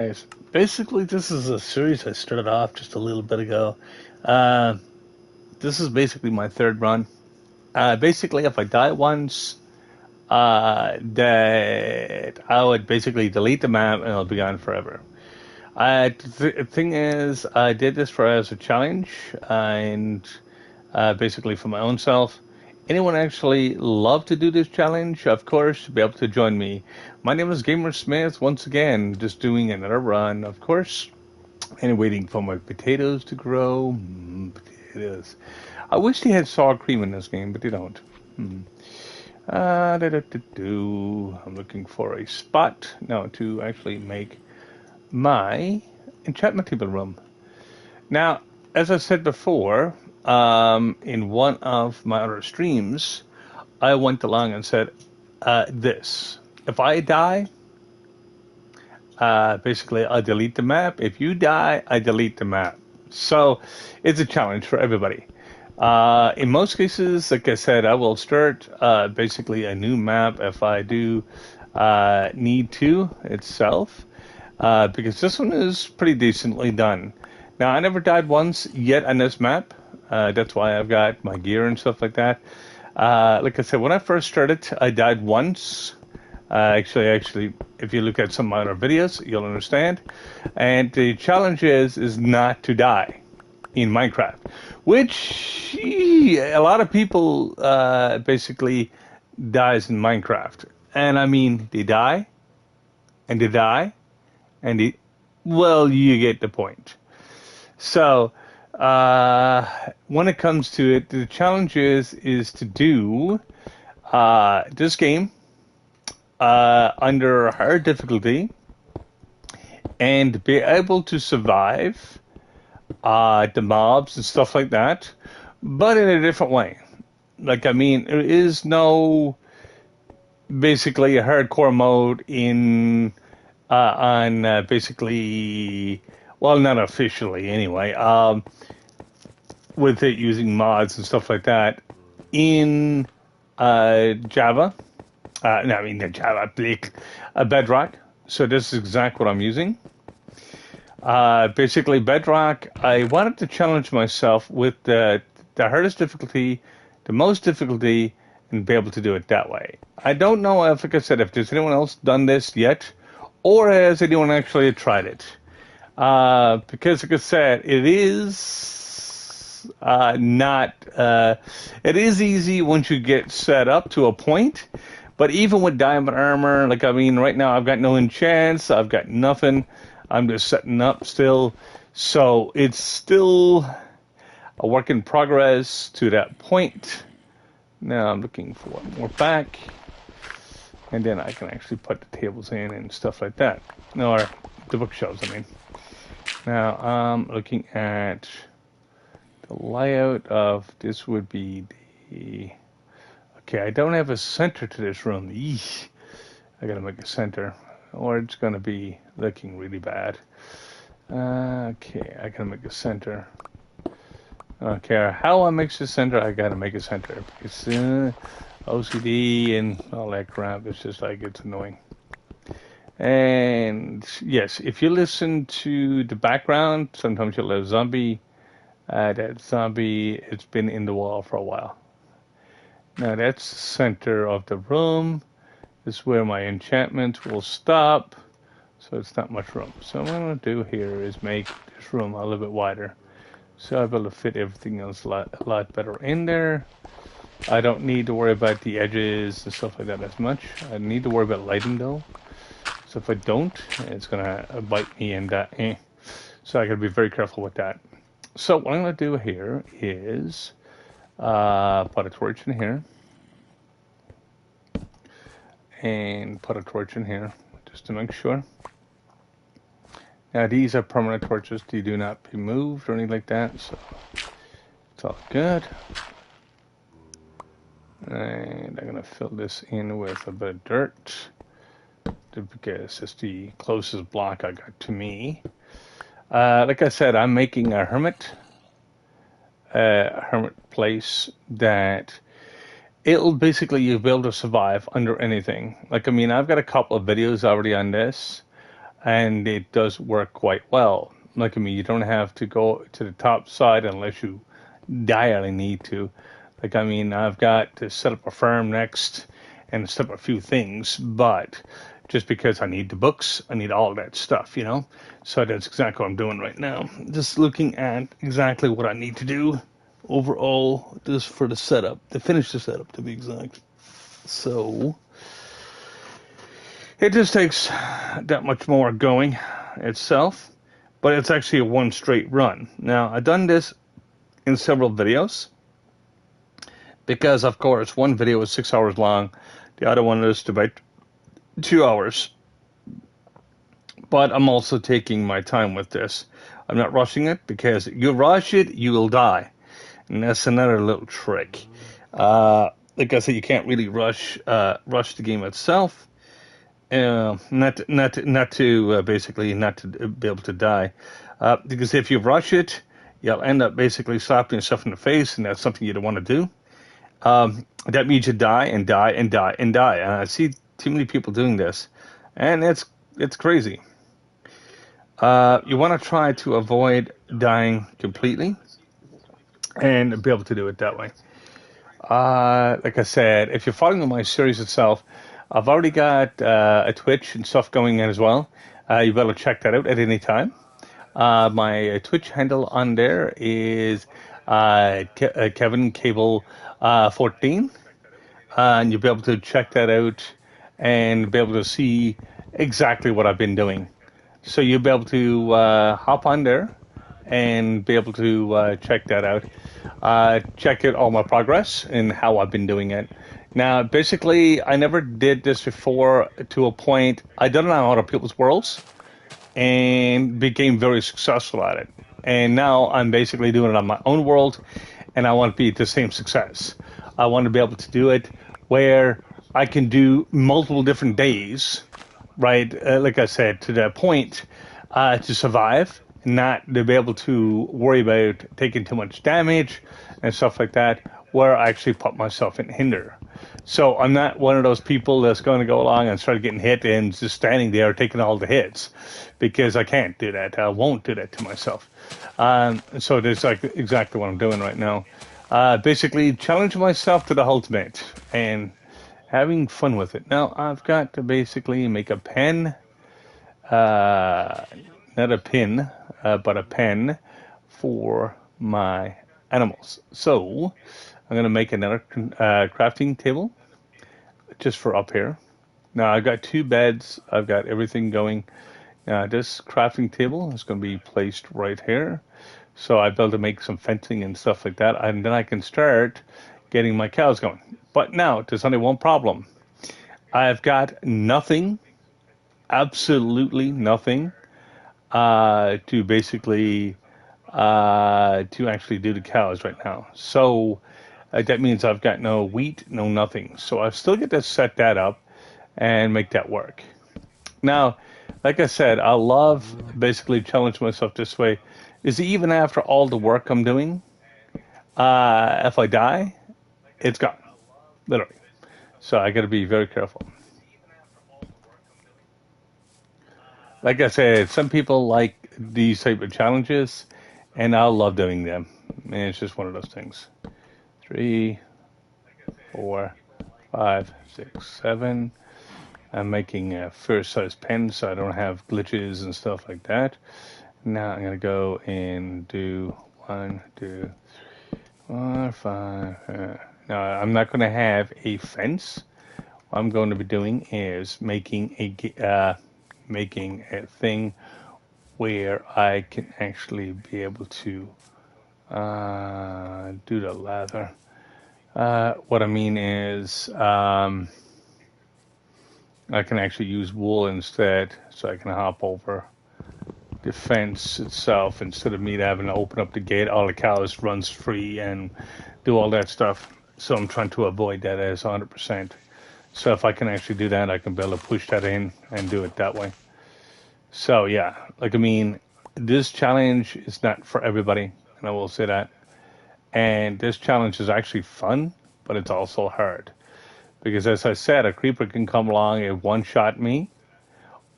Nice. Basically, this is a series I started off just a little bit ago. Uh, this is basically my third run. Basically, if I die once, that I would basically delete the map and it'll be gone forever. The thing is, I did this for as a challenge and basically for my own self. Anyone actually love to do this challenge? Of course, be able to join me. My name is Gamer Smith. Once again, just doing another run, of course, and waiting for my potatoes to grow. Potatoes. I wish they had sour cream in this game, but they don't. Hmm. I'm looking for a spot now to actually make my enchantment table room. Now, as I said before, in one of my other streams, I went along and said this: if I die, basically I delete the map. If you die, I delete the map. So it's a challenge for everybody. In most cases, like I said, I will start basically a new map if I do need to itself, because this one is pretty decently done. Now, I never died once yet on this map. That's why I've got my gear and stuff like that. Like I said, when I first started, I died once. Actually, if you look at some of my other videos, you'll understand. And the challenge is not to die in Minecraft, which a lot of people basically dies in Minecraft. And I mean, they die, and they die, and they, well, you get the point. So, when it comes to it, the challenge is to do this game under hard difficulty and be able to survive the mobs and stuff like that, but in a different way. Like, I mean, there is no basically a hardcore mode in on basically, well, not officially anyway, with it using mods and stuff like that in Java. No, I mean the Java, Bedrock. So this is exactly what I'm using. Basically, Bedrock. I wanted to challenge myself with the hardest difficulty, the most difficulty, and be able to do it that way. I don't know if, like I said, if there's anyone else done this yet, or has anyone actually tried it. Because, like I said, it is not. It is easy once you get set up to a point. But even with diamond armor, like, I mean, right now I've got no enchants, I've got nothing. I'm just setting up still. So it's still a work in progress to that point. Now I'm looking for more back. And then I can actually put the tables in and stuff like that. No, or the bookshelves, I mean. Now I'm looking at the layout of this would be the... Okay, I don't have a center to this room. Eesh. I gotta make a center, or it's gonna be looking really bad. Okay, I gotta make a center. I don't care how I make the center, I gotta make a center. Because OCD and all that crap, it's just like, it's annoying. And yes, if you listen to the background, sometimes you'll have zombie. That zombie, it's been in the wall for a while. Now that's the center of the room. This is where my enchantment will stop. So it's not much room. So what I'm going to do here is make this room a little bit wider. So I'll be able to fit everything else a lot better in there. I don't need to worry about the edges and stuff like that as much. I need to worry about lighting though. So if I don't, it's going to bite me and so I got to be very careful with that. So what I'm going to do here is put a torch in here. And put a torch in here just to make sure. Now these are permanent torches. They do not be moved or anything like that, so it's all good. And I'm gonna fill this in with a bit of dirt because it's the closest block I got to me. Like I said, I'm making a hermit place that it'll basically you'll be able to survive under anything. Like, I mean, I've got a couple of videos already on this. and it does work quite well. Like, I mean, you don't have to go to the top side unless you direly need to. Like, I mean, I've got to set up a farm next and set up a few things, but just because I need the books, I need all that stuff, you know? So that's exactly what I'm doing right now. Just looking at exactly what I need to do overall, just for the setup, to finish the setup, to be exact. So it just takes that much more going itself, but it's actually a one straight run. Now, I've done this in several videos because, of course, one video is 6 hours long, the other one is about 2 hours. But I'm also taking my time with this. I'm not rushing it because you rush it, you will die. And that's another little trick. Like I said, you can't really rush the game itself. Not to basically not to be able to die, because if you rush it, you'll end up basically slapping yourself in the face, and that's something you don't want to do. That means you die and die and die and die. And I see too many people doing this, and it's crazy. You want to try to avoid dying completely and be able to do it that way. Like I said, if you're following my series itself, I've already got a Twitch and stuff going in as well. You better check that out at any time. My Twitch handle on there is Kevin Cable 14, and you'll be able to check that out and be able to see exactly what I've been doing. So you'll be able to hop on there and be able to check that out. Check out all my progress and how I've been doing it. Now, basically, I never did this before to a point. I did it on other people's worlds and became very successful at it. And now I'm basically doing it on my own world, and I want to be the same success. I want to be able to do it where I can do multiple different days, right? Like I said, to that point, to survive, not to be able to worry about taking too much damage and stuff like that, where I actually put myself in hinder. So I'm not one of those people that's going to go along and start getting hit and just standing there taking all the hits, because I can't do that. I won't do that to myself. So that's like exactly what I'm doing right now. Basically, challenging myself to the ultimate and having fun with it. Now, I've got to basically make a pen, not a pin, but a pen for my animals. So I'm going to make another crafting table just for up here. Now, I've got two beds. I've got everything going. This crafting table is going to be placed right here. So I'll be able to make some fencing and stuff like that. And then I can start getting my cows going. But now, there's only one problem. I've got nothing, absolutely nothing, to basically to actually do the cows right now. So that means I've got no wheat, no nothing. So I still get to set that up and make that work. Now, like I said, I love basically challenge myself this way. Is even after all the work I'm doing, if I die, it's gone, literally. So I got to be very careful. Like I said, some people like these type of challenges, and I love doing them. And it's just one of those things. 3, 4, 5, 6, 7. I'm making a first size pen so I don't have glitches and stuff like that. Now I'm going to go and do 1, 2, 4, 5. Now I'm not going to have a fence. What I'm going to be doing is making a thing where I can actually be able to do the lather. What I mean is I can actually use wool instead, so I can hop over the fence itself instead of me having to open up the gate. All the cows runs free and do all that stuff. So I'm trying to avoid that as 100%. So if I can actually do that, I can be able to push that in and do it that way. So yeah, like I mean, this challenge is not for everybody, and I will say that. And this challenge is actually fun, but it's also hard. Because as I said, a creeper can come along and one-shot me,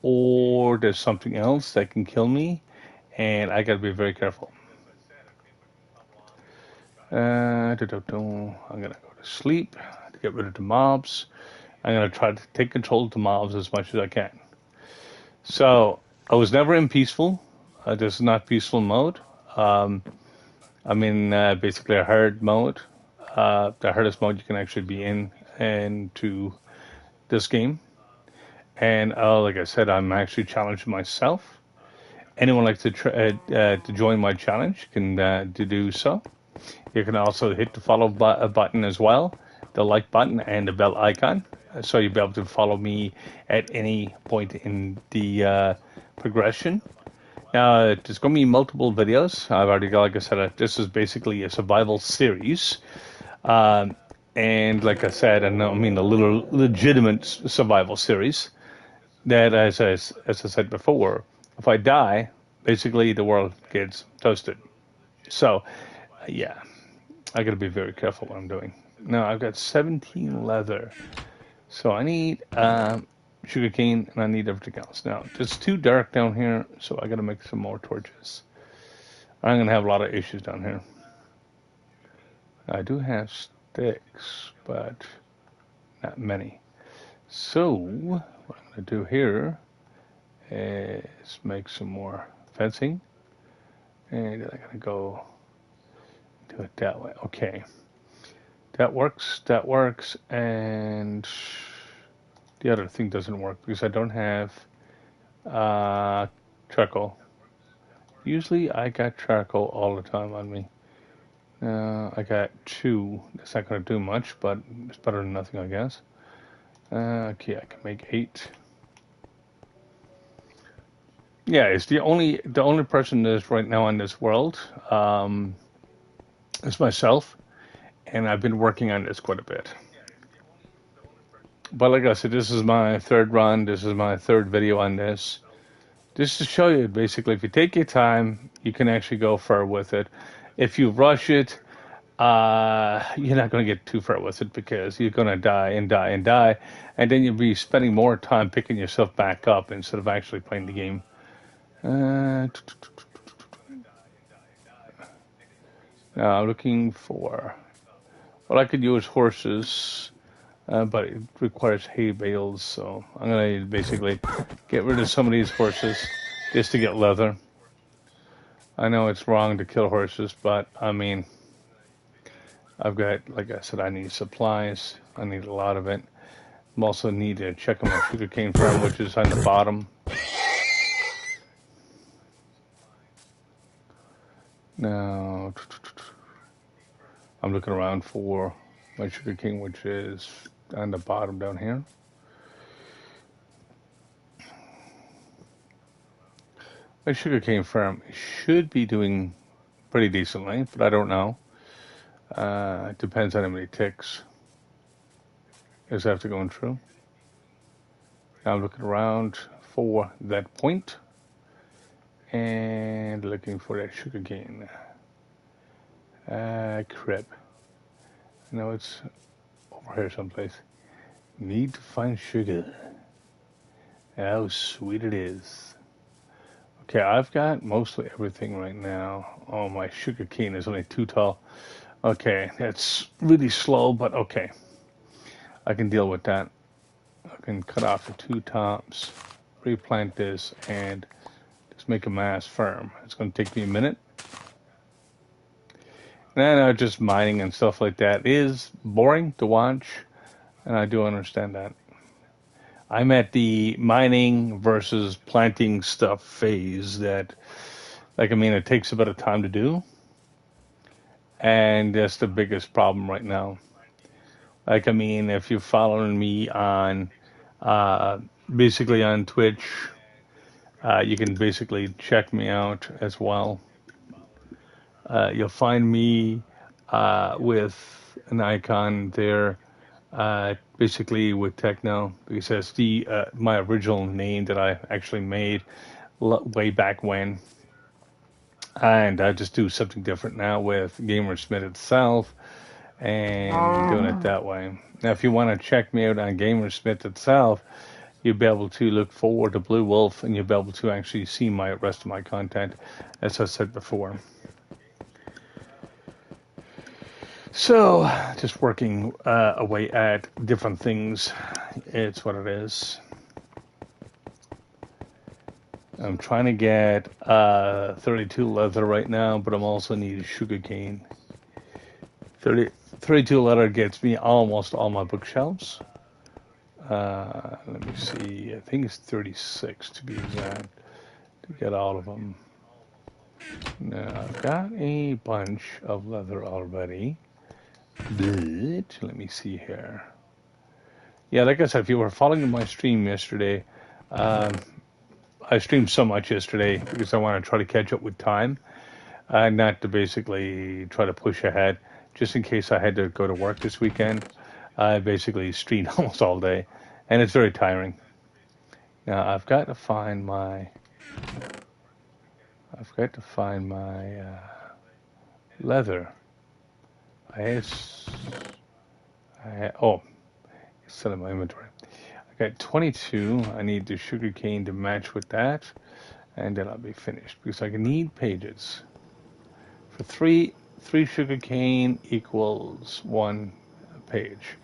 or there's something else that can kill me, and I gotta be very careful. I'm gonna go to sleep to get rid of the mobs. I'm gonna try to take control of the mobs as much as I can. So I was never in peaceful. This is not peaceful mode. Um, I'm in basically a hard mode. The hardest mode you can actually be in into this game. And like I said, I'm actually challenging myself. Anyone like to join my challenge can to do so. You can also hit the follow button as well, the like button and the bell icon, so you'll be able to follow me at any point in the progression. Now, there's going to be multiple videos. I've already got, like I said, this is basically a survival series. Um, and like I said, and I mean a little legitimate survival series that, as I said before, if I die, basically the world gets toasted. So, yeah, I got to be very careful what I'm doing. Now, I've got 17 leather. So I need sugarcane and I need everything else. Now, it's too dark down here, so I got to make some more torches. I'm going to have a lot of issues down here. I do have sticks, but not many. So, what I'm going to do here is make some more fencing. And I'm going to go do it that way. Okay. That works. That works. And the other thing doesn't work because I don't have charcoal. Usually I got charcoal all the time on me. I got 2. That's not going to do much, but it's better than nothing, I guess. Okay, I can make 8. Yeah, it's the only person that's right now in this world. Is myself, and I've been working on this quite a bit. But like I said, this is my third run. This is my third video on this. Just to show you, basically, if you take your time, you can actually go far with it. If you rush it, you're not going to get too far with it because you're going to die and die and die, and then you'll be spending more time picking yourself back up instead of actually playing the game. Now I'm looking for. Well, I could use horses, but it requires hay bales, so I'm going to basically get rid of some of these horses just to get leather. I know it's wrong to kill horses, but I mean, I've got, like I said, I need supplies. I need a lot of it. I also need to check on my sugarcane farm, which is on the bottom. Now, I'm looking around for my sugarcane, which is on the bottom down here. My sugarcane farm should be doing pretty decently, but I don't know. It depends on how many ticks is after going through. Now I'm looking around for that point and looking for that sugarcane. Crap. I know it's over here someplace. Need to find sugar. How sweet it is. Okay, I've got mostly everything right now. Oh, my sugar cane is only too tall. Okay, that's really slow, but okay. I can deal with that. I can cut off the 2 tops, replant this, and just make a mass firm. It's going to take me a minute. And I know just mining and stuff like that is boring to watch, and I do understand that. I'm at the mining versus planting stuff phase that, like, I mean, it takes a bit of time to do. And that's the biggest problem right now. Like, I mean, if you're following me on, basically on Twitch, you can basically check me out as well. You'll find me with an icon there. Basically with Techno, because that's the my original name that I actually made way back when, and I just do something different now with Gamersmith itself, and doing it that way. Now, if you want to check me out on Gamersmith itself, you'll be able to look forward to Blue Wolf, and you'll be able to actually see my rest of my content, as I said before. So, just working away at different things. It's what it is. I'm trying to get 32 leather right now, but I'm also needing sugarcane. 32 leather gets me almost all my bookshelves. Let me see. I think it's 36 to be exact to get all of them. Now, I've got a bunch of leather already. But let me see here. Yeah, like I said, if you were following my stream yesterday, um, I streamed so much yesterday because I want to try to catch up with time, not to basically try to push ahead, just in case I had to go to work this weekend. I basically streamed almost all day, and it's very tiring. Now I've got to find my leather. I oh, it's still in my inventory. I got 22. I need the sugarcane to match with that, and then I'll be finished because I need pages. For three sugarcane equals one page,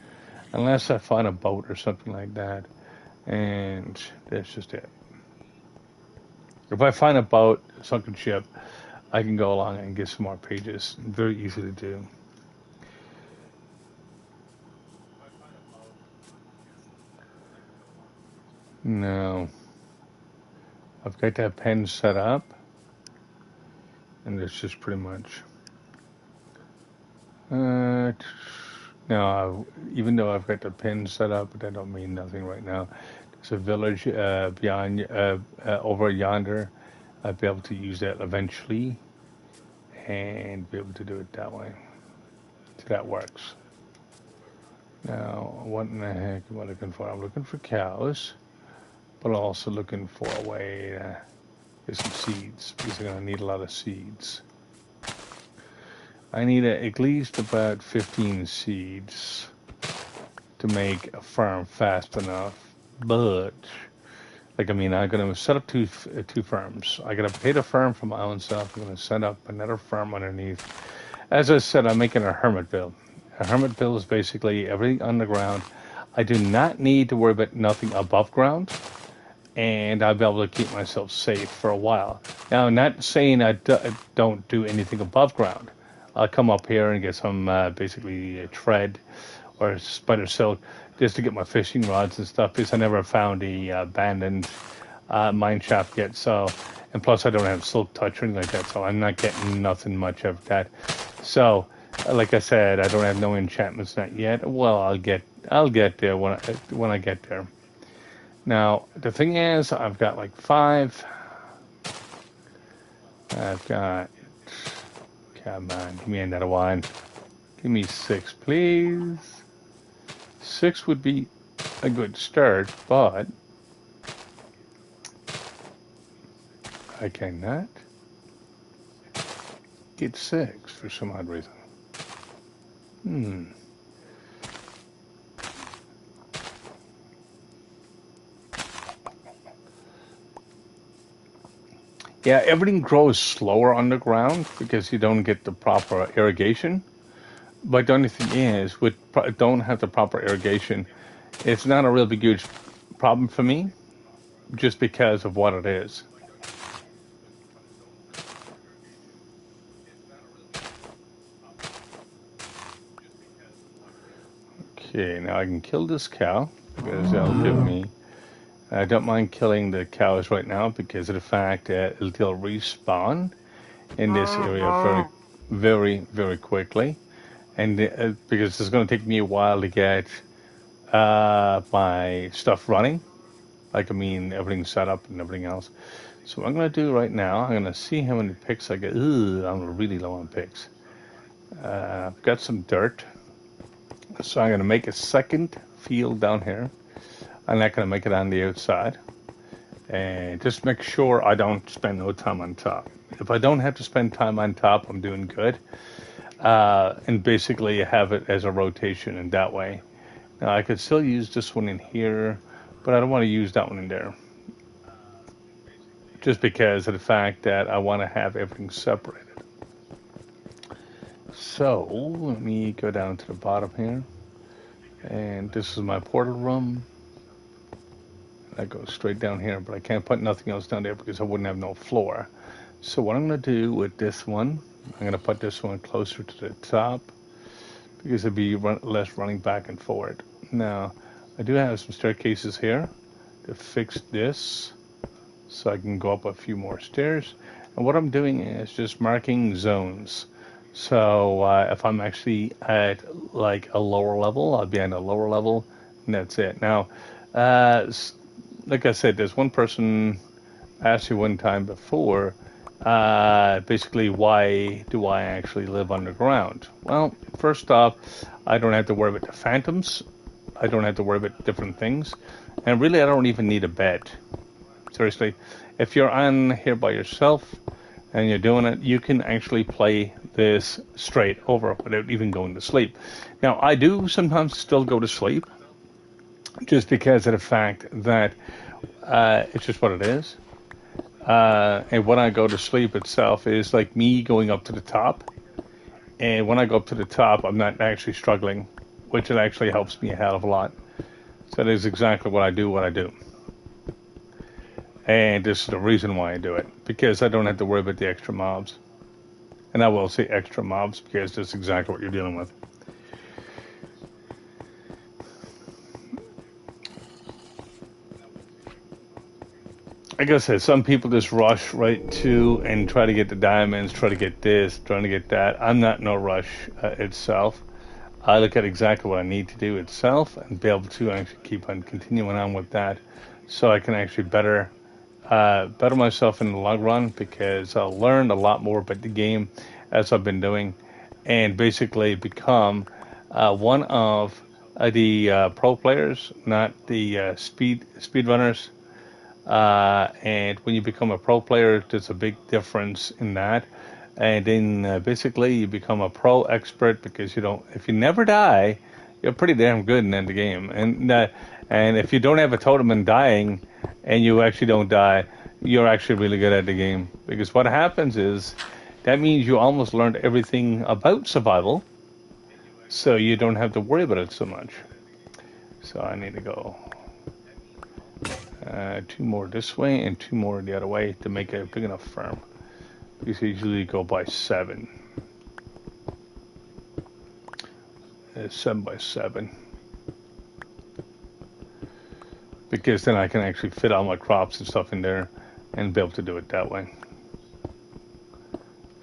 unless I find a boat or something like that, and that's just it. If I find a boat, a sunken ship, I can go along and get some more pages. Very easy to do. No, I've got that pen set up, and that's just pretty much. No, even though I've got the pen set up, that don't mean nothing right now. There's a village beyond, over yonder. I'll be able to use that eventually, and be able to do it that way. So that works. Now, what in the heck am I looking for? I'm looking for cows, but also looking for a way to get some seeds, because I'm going to need a lot of seeds. I need at least about 15 seeds to make a farm fast enough. But, like, I mean, I'm going to set up two farms. I got to pay the farm for my own self. I'm going to set up another farm underneath. As I said, I'm making a Hermitville. A Hermitville is basically everything underground. I do not need to worry about nothing above ground, and I'll be able to keep myself safe for a while. Now, I'm not saying I don't do anything above ground. I'll come up here and get some basically thread or spider silk just to get my fishing rods and stuff, because I never found the abandoned mine shaft yet. So, and plus I don't have silk touch or anything like that, so I'm not getting nothing much of that. So, like I said, I don't have no enchantments not yet. Well, I'll get there when I get there. Now, the thing is, I've got like 5. I've got. Come on, give me another one. Give me 6, please. 6 would be a good start, but I cannot get 6 for some odd reason. Yeah, everything grows slower underground because you don't get the proper irrigation. But the only thing is, don't have the proper irrigation, it's not a real big huge problem for me, just because of what it is. Okay, now I can kill this cow because that'll give me. I don't mind killing the cows right now because of the fact that they'll respawn in this area very, very quickly. And because it's going to take me a while to get my stuff running, like I mean everything's set up and everything else. So what I'm going to do right now, I'm going to see how many picks I get. I'm really low on picks. I've got some dirt, so I'm going to make a second field down here. I'm not going to make it on the outside, and just make sure I don't spend no time on top. If I don't have to spend time on top, I'm doing good. And basically have it as a rotation in that way. Now I could still use this one in here, but I don't want to use that one in there. Just because of the fact that I want to have everything separated. So let me go down to the bottom here. And this is my portal room. That goes straight down here, but I can't put nothing else down there because I wouldn't have no floor. So what I'm going to do with this one, I'm going to put this one closer to the top because it'd be less running back and forward. Now, I do have some staircases here to fix this so I can go up a few more stairs. And what I'm doing is just marking zones. So if I'm actually at like a lower level, I'll be at a lower level, and that's it. Now, like I said, there's one person asked you one time before, basically, why do I actually live underground? Well, first off, I don't have to worry about the phantoms. I don't have to worry about different things. And really, I don't even need a bed. Seriously, if you're on here by yourself and you're doing it, you can actually play this straight over without even going to sleep. Now, I do sometimes still go to sleep just because of the fact that it's just what it is. And when I go to sleep itself is like me going up to the top. And when I go up to the top, I'm not actually struggling, which it actually helps me a hell of a lot. So that is exactly what I do. And this is the reason why I do it, because I don't have to worry about the extra mobs. And I will say extra mobs because that's exactly what you're dealing with. Like I said, some people just rush right to and try to get the diamonds, try to get this, trying to get that. I'm not in no rush itself. I look at exactly what I need to do itself and be able to actually keep on continuing on with that so I can actually better myself in the long run, because I'll learn a lot more about the game as I've been doing and basically become one of the pro players, not the speedrunners. And when you become a pro player, there's a big difference in that. And then basically you become a pro expert because if you never die, you're pretty damn good in the game. And if you don't have a totem in dying and you actually don't die, you're actually really good at the game. Because what happens is that means you almost learned everything about survival, so you don't have to worry about it so much. So I need to go 2 more this way and 2 more the other way to make a big enough farm. These usually go by 7. 7 by 7. Because then I can actually fit all my crops and stuff in there and be able to do it that way.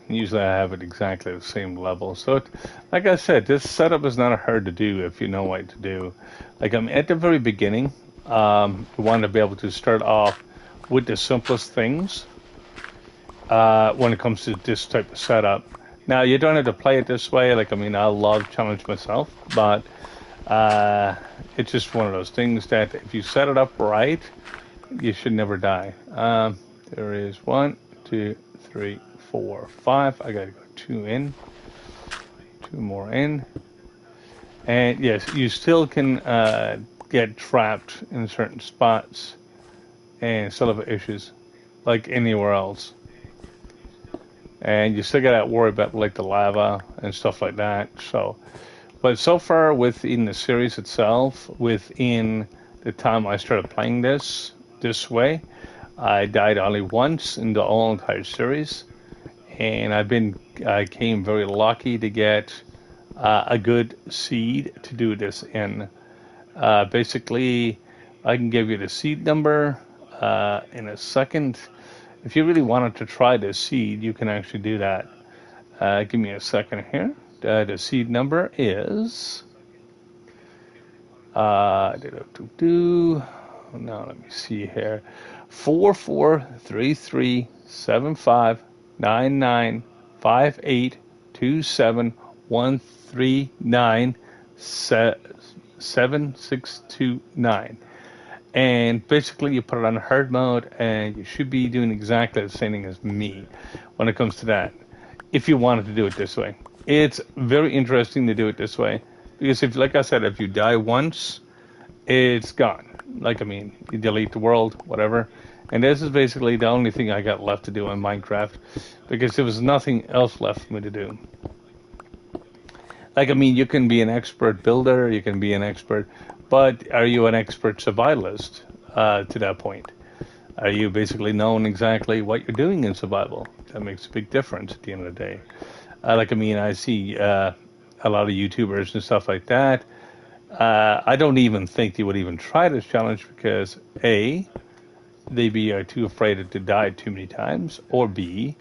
And usually I have it exactly the same level. So, like I said, this setup is not hard to do if you know what to do. Like I'm at the very beginning. You want to be able to start off with the simplest things when it comes to this type of setup. Now, you don't have to play it this way. Like, I mean, I love challenge myself, but it's just one of those things that if you set it up right, you should never die. There is 1, 2, 3, 4, 5. I gotta go 2 in, 2 more in, and yes, you still can get trapped in certain spots and still have issues like anywhere else. And you still gotta worry about like the lava and stuff like that. So, but so far within the series itself, within the time I started playing this way, I died only once in the whole entire series, and I came very lucky to get a good seed to do this in. Basically, I can give you the seed number in a second. If you really wanted to try this seed, you can actually do that. Give me a second here. The seed number is now let me see here, 443375995827139769. And basically you put it on hard mode and you should be doing exactly the same thing as me when it comes to that, if you wanted to do it this way. It's very interesting to do it this way because, if, like I said, if you die once it's gone. Like, I mean, you delete the world, whatever. And this is basically the only thing I got left to do in Minecraft because there was nothing else left for me to do. Like, I mean, you can be an expert builder, you can be an expert, but are you an expert survivalist to that point? Are you basically knowing exactly what you're doing in survival? That makes a big difference at the end of the day. Like, I mean, I see a lot of YouTubers and stuff like that. I don't even think they would even try this challenge because A, they be too afraid to die too many times, or B,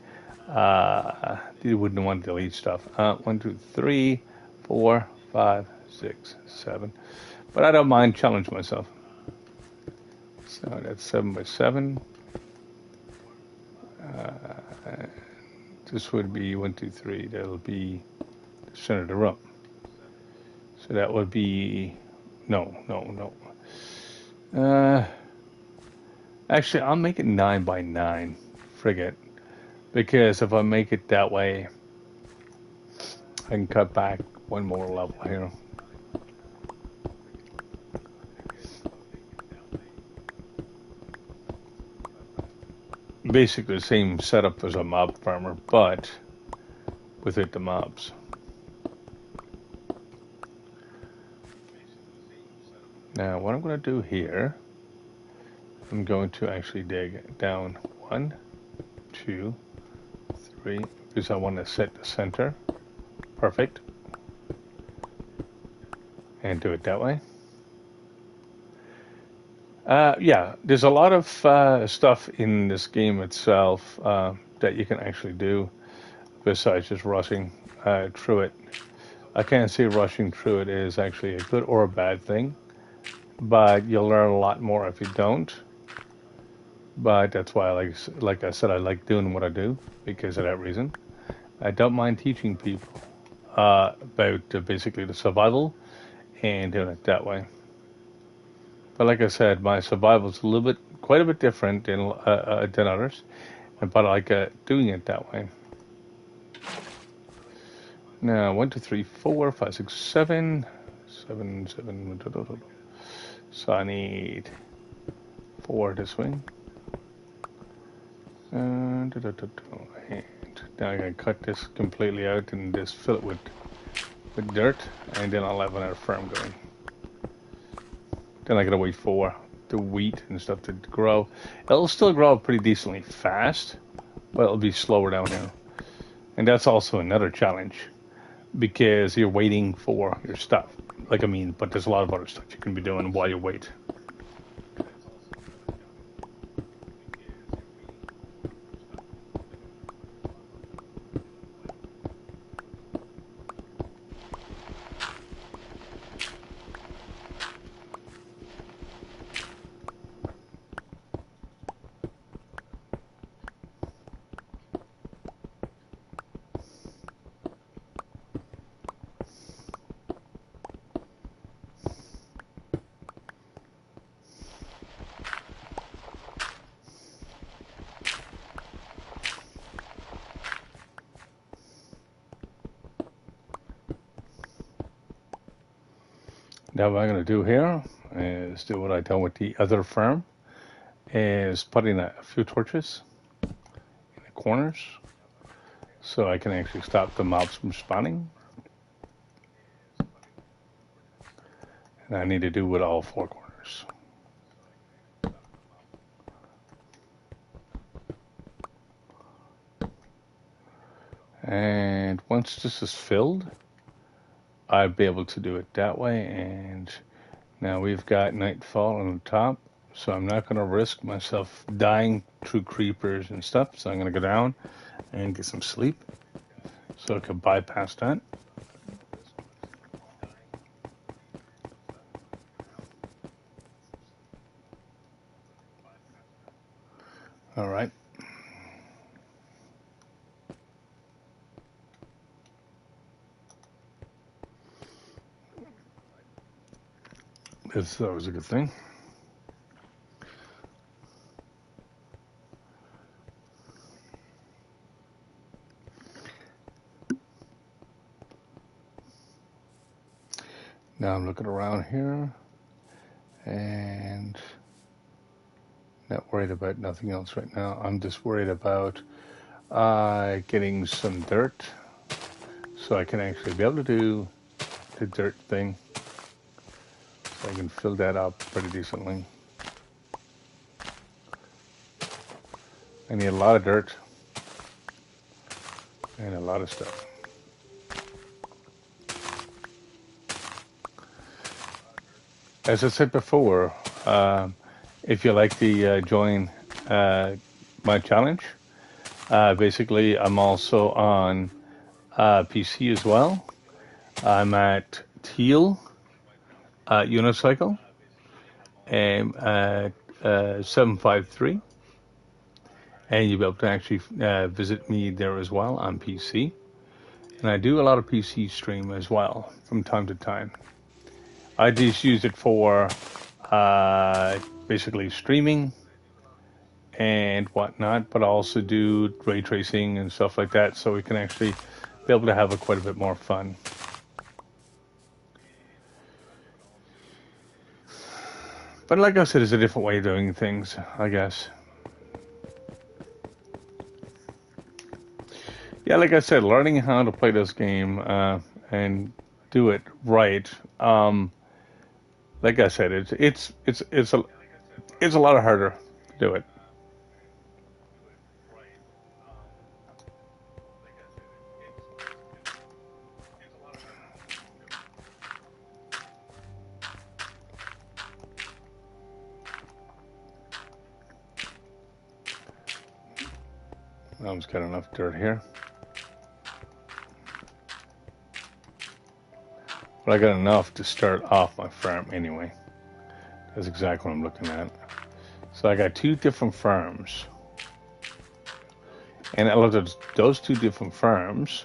they wouldn't want to delete stuff. 1, 2, 3, 4, 5, 6, 7. But I don't mind challenging myself. So that's 7 by 7. This would be 1, 2, 3. That'll be the center of the room. So that would be no. Actually, I'll make it 9 by 9. Frigate. Because if I make it that way, I can cut back one more level here. Basically the same setup as a mob farmer, but without the mobs. Now, what I'm going to do here, I'm going to actually dig down 1, 2, 3, because I want to set the center. Perfect. And do it that way. Yeah, there's a lot of stuff in this game itself that you can actually do besides just rushing through it. I can't say rushing through it is actually a good or a bad thing, but you'll learn a lot more if you don't. But that's why like I said, I like doing what I do because of that reason. I don't mind teaching people about basically the survival and doing it that way. But like I said, my survival is a little bit, quite a bit different than others, but I like doing it that way. Now, 1, 2, 3, 4, 5, 6, 7, 7, 7. So I need 4 this way. And now I'm going to cut this completely out and just fill it with dirt, and then I'll have another farm going. Then I gotta wait for the wheat and stuff to grow. It'll still grow pretty decently fast, but it'll be slower down here. And that's also another challenge because you're waiting for your stuff. Like, I mean, but there's a lot of other stuff you can be doing while you wait. Now what I'm going to do here is do what I done with the other farm, is putting a few torches in the corners so I can actually stop the mobs from spawning. And I need to do with all 4 corners. And once this is filled, I'll be able to do it that way. And now we've got nightfall on the top, so I'm not going to risk myself dying through creepers and stuff. So I'm going to go down and get some sleep so I can bypass that. All right. That's always a good thing. Now I'm looking around here, And not worried about nothing else right now. I'm just worried about getting some dirt so I can actually be able to do the dirt thing. So I can fill that up pretty decently. I need a lot of dirt and a lot of stuff. As I said before, if you like to join my challenge, basically I'm also on PC as well. I'm at Teal Unicycle and at 753. And you'll be able to actually visit me there as well on PC. And I do a lot of PC stream as well from time to time. I just use it for basically streaming and whatnot, but I also do ray tracing and stuff like that, so we can actually be able to have quite a bit more fun. But like I said, it's a different way of doing things, I guess. Yeah, like I said, learning how to play this game and do it right. Like I said, it's a lot harder to do it. I almost got enough dirt here. But I got enough to start off my farm anyway. That's exactly what I'm looking at. So I got two different farms. And out of those two different farms,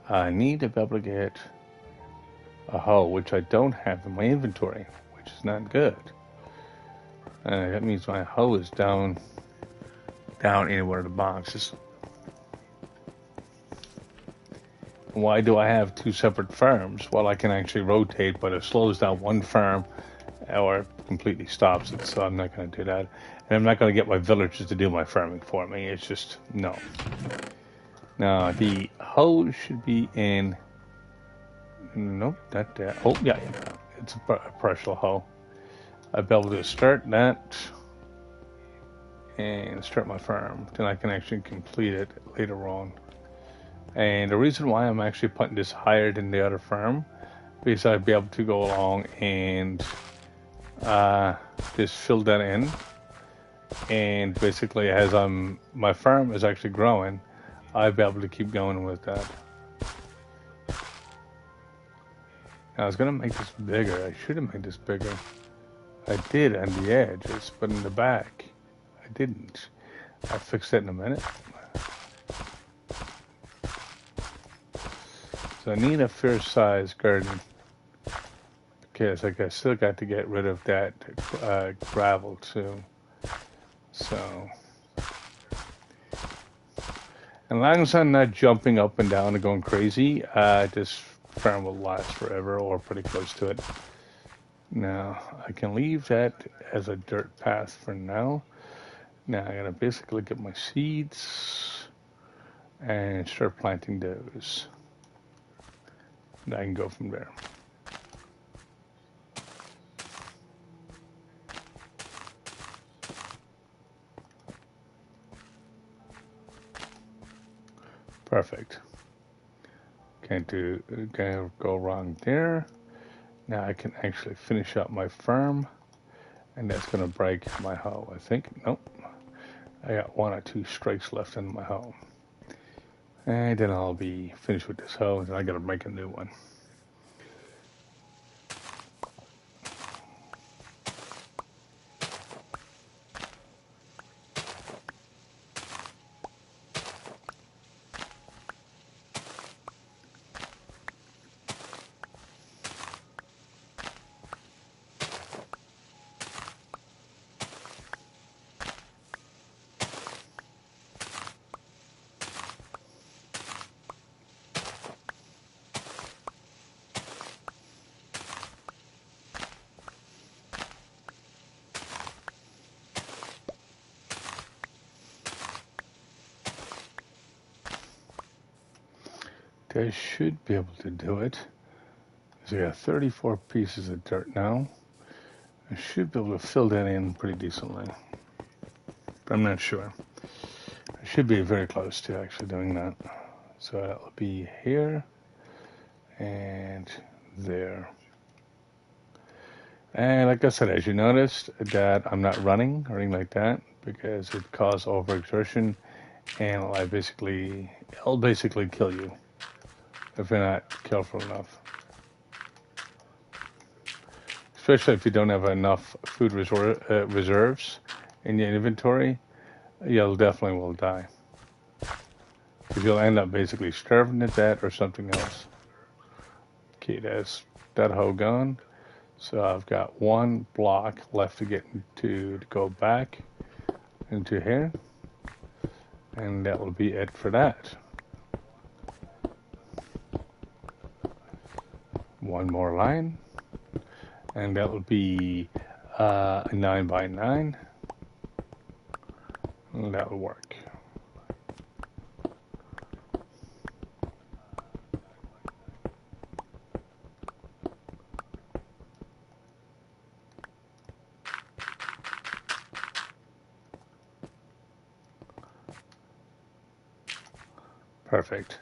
I need to be able to get a hoe, which I don't have in my inventory, which is not good. That means my hoe is down in one of the boxes. Why do I have two separate farms? Well, I can actually rotate, but it slows down one farm or completely stops it, so I'm not going to do that. And I'm not going to get my villagers to do my farming for me. It's just, no. Now, the hoe should be in... Nope, not that. Oh, yeah. It's a partial hoe. I'll be able to start that and start my farm. Then I can actually complete it later on. And the reason why I'm actually putting this higher than the other farm is I'd be able to go along and just fill that in. And basically, as my farm is actually growing, I'd be able to keep going with that. Now, I was going to make this bigger. I should have made this bigger. I did on the edges, but in the back, I didn't. I'll fix that in a minute. So I need a fair size garden. Because I still got to get rid of that gravel too. So, and as long as I'm not jumping up and down and going crazy, this farm will last forever or pretty close to it. Now, I can leave that as a dirt path for now. Now, I gotta basically get my seeds and start planting those. And I can go from there. Perfect. Can't go wrong there. Now I can actually finish up my farm, and that's gonna break my hoe, I think. Nope. I got one or two strikes left in my hoe. And then I'll be finished with this hoe, and I gotta make a new one. I should be able to do it. So I got 34 pieces of dirt now. I should be able to fill that in pretty decently. But I'm not sure. I should be very close to actually doing that. So that will be here and there. And like I said, as you noticed, that I'm not running or anything like that because it causes overexertion, and it'll basically kill you if you're not careful enough. Especially if you don't have enough food reserves in your inventory, you'll definitely will die. Because you'll end up basically starving to death or something else. Okay, that's that hoe gone. So I've got one block left to get to go back into here. And that will be it for that. One more line. And that will be a 9 by 9. And that will work. Perfect.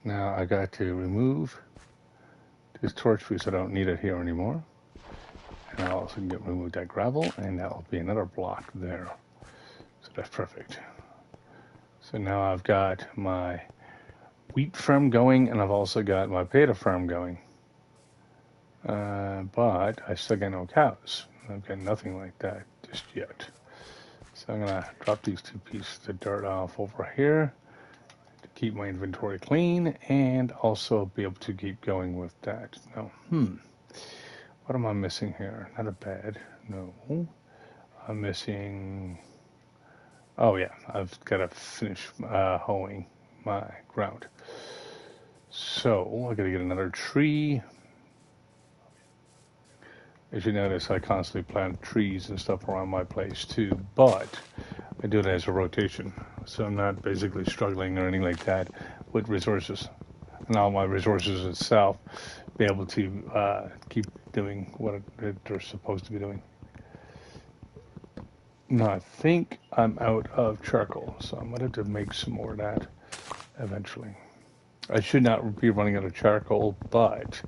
Now I got to remove this torch because I don't need it here anymore. And I'll also remove that gravel, and that will be another block there. So that's perfect. So now I've got my wheat farm going, and I've also got my potato farm going. But I still got no cows. I've got nothing like that just yet. So I'm going to drop these two pieces of dirt off over here to keep my inventory clean and also be able to keep going with that. Now, what am I missing here? Not a bed. No. I'm missing... Oh, yeah. I've got to finish hoeing my ground. So, I got to get another tree. As you notice, I constantly plant trees and stuff around my place too, but I do it as a rotation. So I'm not basically struggling or anything like that with resources. And all my resources itself be able to keep doing what they're supposed to be doing. Now I think I'm out of charcoal, so I'm going to have to make some more of that eventually. I should not be running out of charcoal, but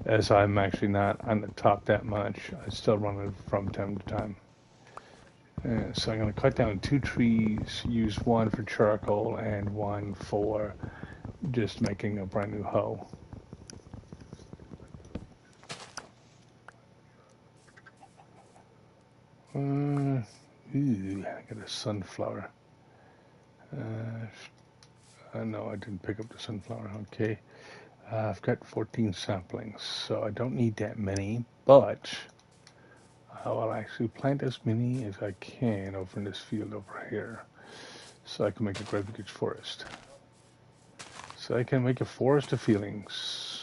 as I'm actually not on the top that much, I still run it from time to time. So I'm going to cut down 2 trees, use one for charcoal and one for just making a brand new hoe. I got a sunflower. No, I didn't pick up the sunflower. Okay. I've got 14 saplings, so I don't need that many, but I will actually plant as many as I can over in this field over here, so I can make a great big forest. So I can make a forest of feelings.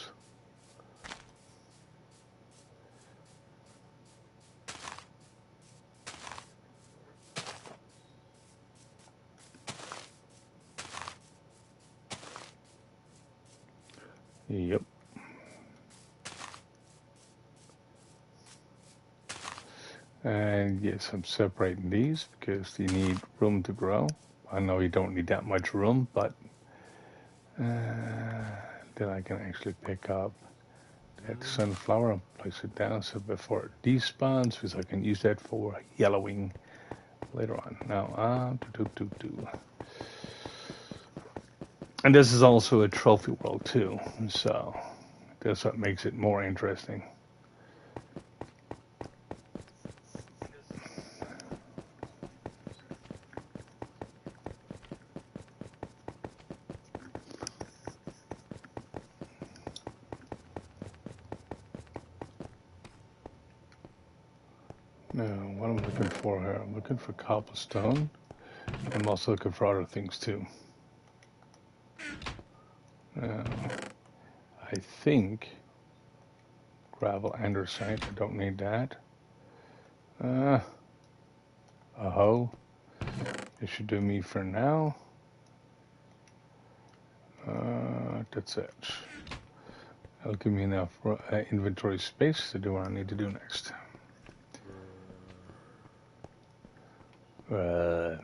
Yep. And yes, I'm separating these because you need room to grow. I know you don't need that much room, but then I can actually pick up that sunflower and place it down so before it despawns, because I can use that for yellowing later on. Now, and this is also a trophy world too, so that's what makes it more interesting. Now, what am I looking for here? I'm looking for cobblestone. I'm also looking for other things too. Now, I think gravel andesite. I don't need that. A hoe. It should do me for now. that's it. That'll give me enough inventory space to do what I need to do next. All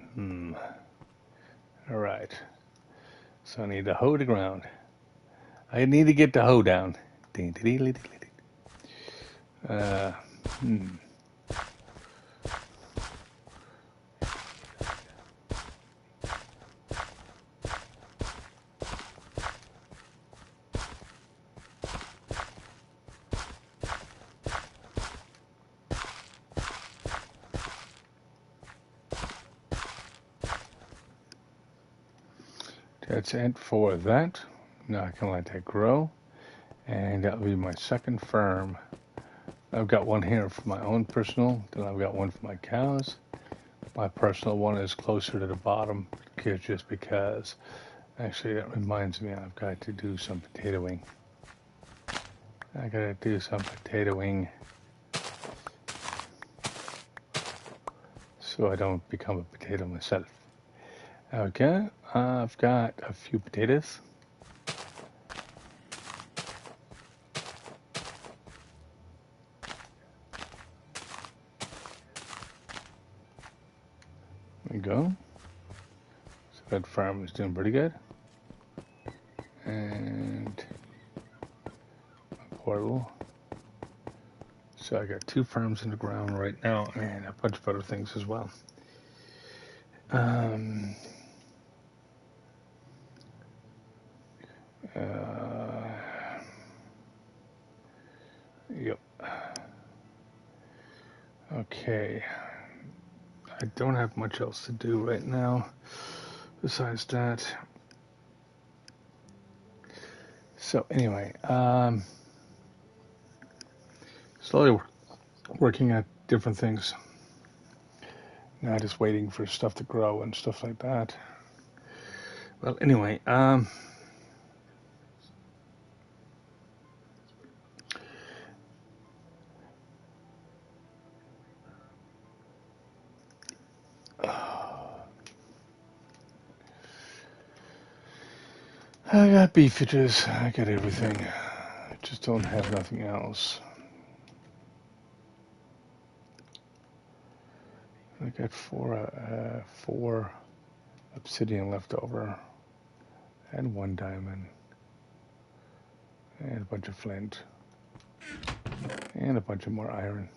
right. So I need to hoe the ground. I need to get the hoe down. Uh, hmm. That's it for that. Now I can let that grow. And that'll be my second farm. I've got one here for my own personal, then I've got one for my cows. My personal one is closer to the bottom, just because, actually that reminds me I've got to do some potatoing. I gotta do some potatoing so I don't become a potato myself. Okay, I've got a few potatoes. There we go. So that farm is doing pretty good. And a portal. So I got 2 farms in the ground right now and a bunch of other things as well. Yep. Okay. I don't have much else to do right now besides that. So anyway, slowly working at different things. Not just waiting for stuff to grow and stuff like that. Well, anyway, I got beefages, I got everything. I just don't have nothing else. I got four obsidian left over, and 1 diamond, and a bunch of flint, and a bunch of more iron.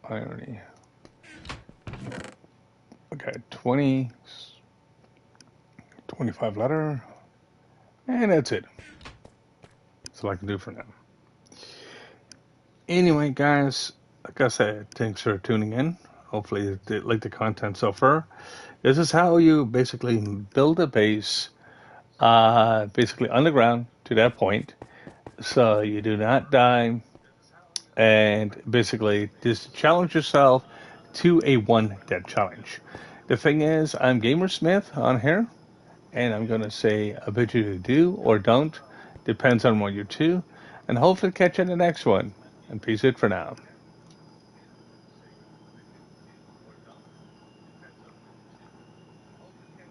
Irony. Okay, 25 letter, and that's it. That's all I can do for now. Anyway, guys, like I said, thanks for tuning in. Hopefully you like the content so far. This is how you basically build a base, basically underground to that point, so you do not die, and basically just challenge yourself to a 1 death challenge. The thing is, I'm Gamer Smith on here, and I'm going to say I bet you to do or don't, depends on what you're to, and hopefully catch you in the next one. And peace out for now.